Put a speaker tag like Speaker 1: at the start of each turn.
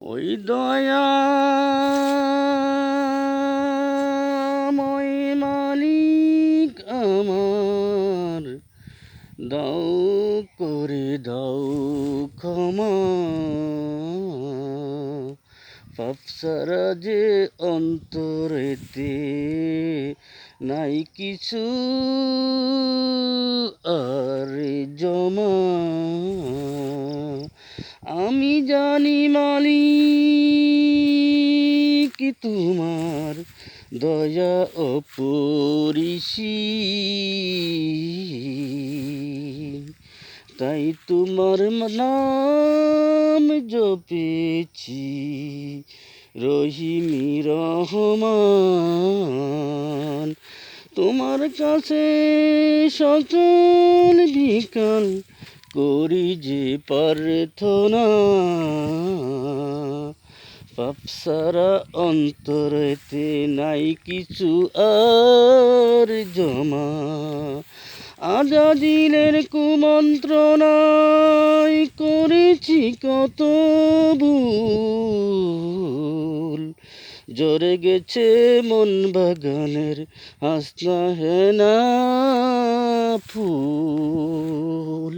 Speaker 1: ওই দয়াময় মালিক আমার, দাও করে দাও ক্ষমা। পাপ সারা যে অন্তরেতে নাই কিছু আর জমা। আমি জানি মালিক তোমার দয়া অপরিসীম, তাই তোমার নাম জপেছি রহিমি রহমান। তোমার কাছে সকাল বিকাল করি যে প্রার্থনা, পাপ সারা অন্তরেতে নাই কিছু আর জমা। আজাদিলের কুমন্ত্রণায় করেছি কত ভুল, জ্বরে গেছে মন বাগানের হাসনা হেনা ফুল।